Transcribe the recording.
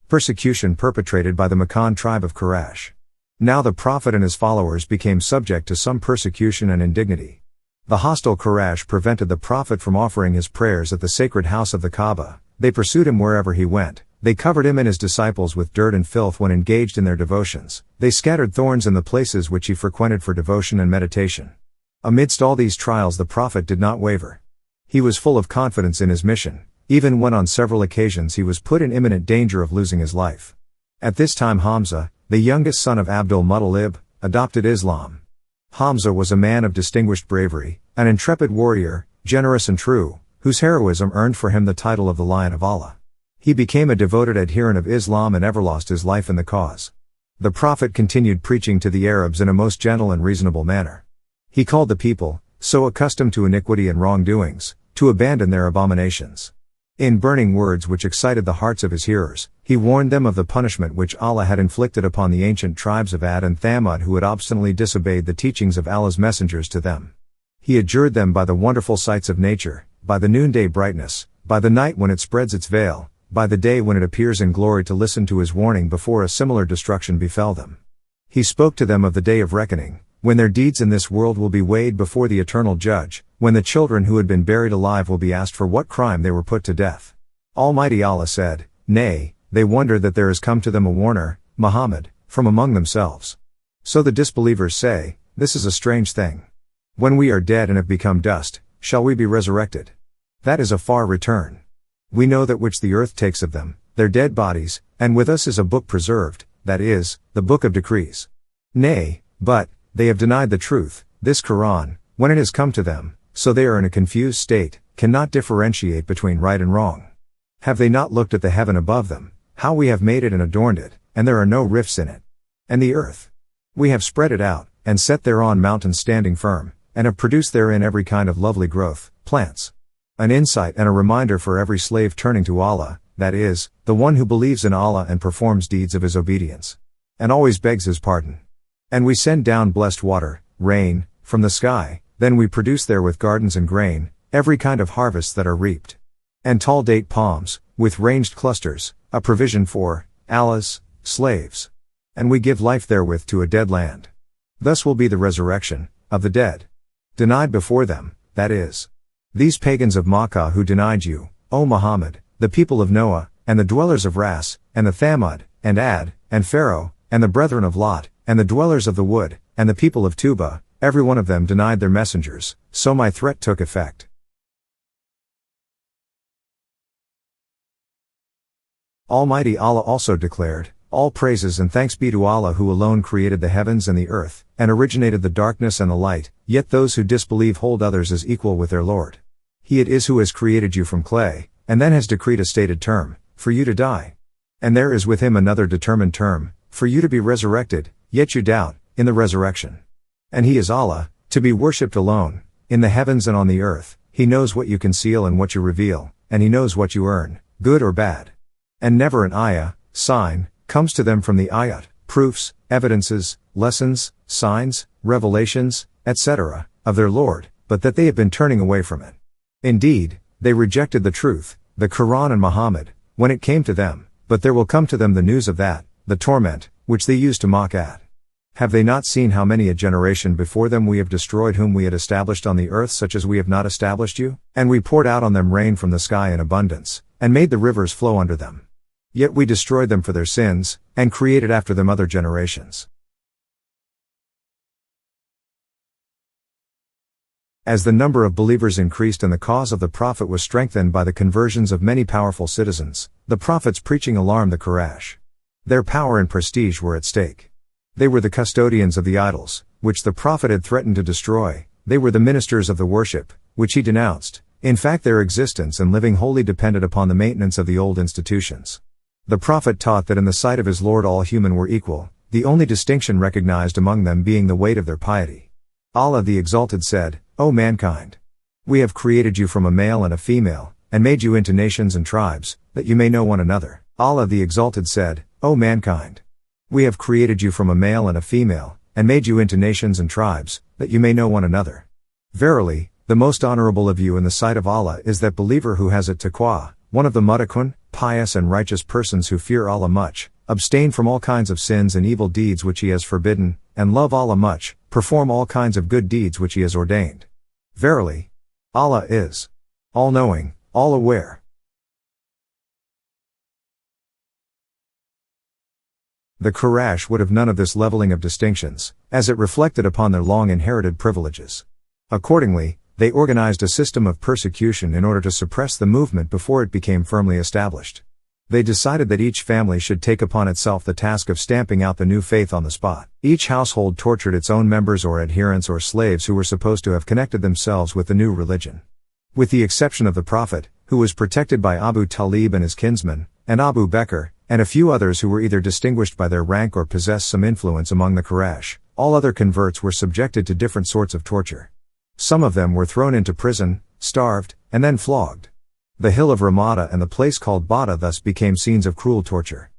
Persecution perpetrated by the Makkan tribe of Quraish. Now the Prophet and his followers became subject to some persecution and indignity. The hostile Quraish prevented the Prophet from offering his prayers at the sacred house of the Kaaba. They pursued him wherever he went. They covered him and his disciples with dirt and filth when engaged in their devotions. They scattered thorns in the places which he frequented for devotion and meditation. Amidst all these trials the Prophet did not waver. He was full of confidence in his mission, even when on several occasions he was put in imminent danger of losing his life. At this time Hamza, the youngest son of Abdul Muttalib, adopted Islam. Hamza was a man of distinguished bravery, an intrepid warrior, generous and true, whose heroism earned for him the title of the Lion of Allah. He became a devoted adherent of Islam and ever lost his life in the cause. The Prophet continued preaching to the Arabs in a most gentle and reasonable manner. He called the people, so accustomed to iniquity and wrongdoings, to abandon their abominations. In burning words which excited the hearts of his hearers, he warned them of the punishment which Allah had inflicted upon the ancient tribes of Ad and Thamud who had obstinately disobeyed the teachings of Allah's messengers to them. He adjured them by the wonderful sights of nature, by the noonday brightness, by the night when it spreads its veil, by the day when it appears in glory to listen to his warning before a similar destruction befell them. He spoke to them of the day of reckoning, when their deeds in this world will be weighed before the eternal judge, when the children who had been buried alive will be asked for what crime they were put to death. Almighty Allah said, "Nay, they wonder that there has come to them a warner, Muhammad, from among themselves." So the disbelievers say, "This is a strange thing. When we are dead and have become dust, shall we be resurrected? That is a far return. We know that which the earth takes of them, their dead bodies, and with us is a book preserved, that is, the book of decrees. Nay, but, they have denied the truth, this Quran, when it has come to them, so they are in a confused state, cannot differentiate between right and wrong. Have they not looked at the heaven above them, how we have made it and adorned it, and there are no rifts in it? And the earth? We have spread it out, and set thereon mountains standing firm, and have produced therein every kind of lovely growth, plants. An insight and a reminder for every slave turning to Allah, that is, the one who believes in Allah and performs deeds of his obedience, and always begs his pardon. And we send down blessed water, rain, from the sky, then we produce therewith gardens and grain, every kind of harvests that are reaped. And tall date palms, with ranged clusters, a provision for Allah's slaves. And we give life therewith to a dead land. Thus will be the resurrection of the dead. Denied before them, that is, these pagans of Makkah who denied you, O Muhammad, the people of Noah, and the dwellers of Ras, and the Thamud, and Ad, and Pharaoh, and the brethren of Lot, and the dwellers of the wood, and the people of Tuba, every one of them denied their messengers, so my threat took effect. Almighty Allah also declared, "All praises and thanks be to Allah who alone created the heavens and the earth, and originated the darkness and the light, yet those who disbelieve hold others as equal with their Lord. He it is who has created you from clay, and then has decreed a stated term, for you to die. And there is with him another determined term, for you to be resurrected, yet you doubt, in the resurrection. And he is Allah, to be worshipped alone, in the heavens and on the earth. He knows what you conceal and what you reveal, and he knows what you earn, good or bad. And never an ayah, sign, comes to them from the ayat, proofs, evidences, lessons, signs, revelations, etc., of their Lord, but that they have been turning away from it. Indeed, they rejected the truth, the Quran and Muhammad, when it came to them, but there will come to them the news of that, the torment, which they used to mock at. Have they not seen how many a generation before them we have destroyed whom we had established on the earth such as we have not established you? And we poured out on them rain from the sky in abundance, and made the rivers flow under them. Yet we destroyed them for their sins, and created after them other generations." As the number of believers increased and the cause of the Prophet was strengthened by the conversions of many powerful citizens, the Prophet's preaching alarmed the Quraysh. Their power and prestige were at stake. They were the custodians of the idols, which the Prophet had threatened to destroy. They were the ministers of the worship, which he denounced. In fact, their existence and living wholly depended upon the maintenance of the old institutions. The Prophet taught that in the sight of his Lord all human were equal, the only distinction recognized among them being the weight of their piety. Allah the Exalted said, "O mankind! We have created you from a male and a female, and made you into nations and tribes, that you may know one another." Allah the Exalted said, "O mankind! We have created you from a male and a female, and made you into nations and tribes, that you may know one another. Verily, the most honorable of you in the sight of Allah is that believer who has at taqwa, one of the muttaqun, pious and righteous persons who fear Allah much, abstain from all kinds of sins and evil deeds which He has forbidden, and love Allah much, perform all kinds of good deeds which He has ordained. Verily, Allah is all-knowing, all-aware. The Quraish would have none of this leveling of distinctions, as it reflected upon their long inherited privileges. Accordingly, they organized a system of persecution in order to suppress the movement before it became firmly established. They decided that each family should take upon itself the task of stamping out the new faith on the spot. Each household tortured its own members or adherents or slaves who were supposed to have connected themselves with the new religion. With the exception of the Prophet, who was protected by Abu Talib and his kinsmen, and Abu Bakr, and a few others who were either distinguished by their rank or possessed some influence among the Quraysh, all other converts were subjected to different sorts of torture. Some of them were thrown into prison, starved, and then flogged. The hill of Ramada and the place called Bada thus became scenes of cruel torture.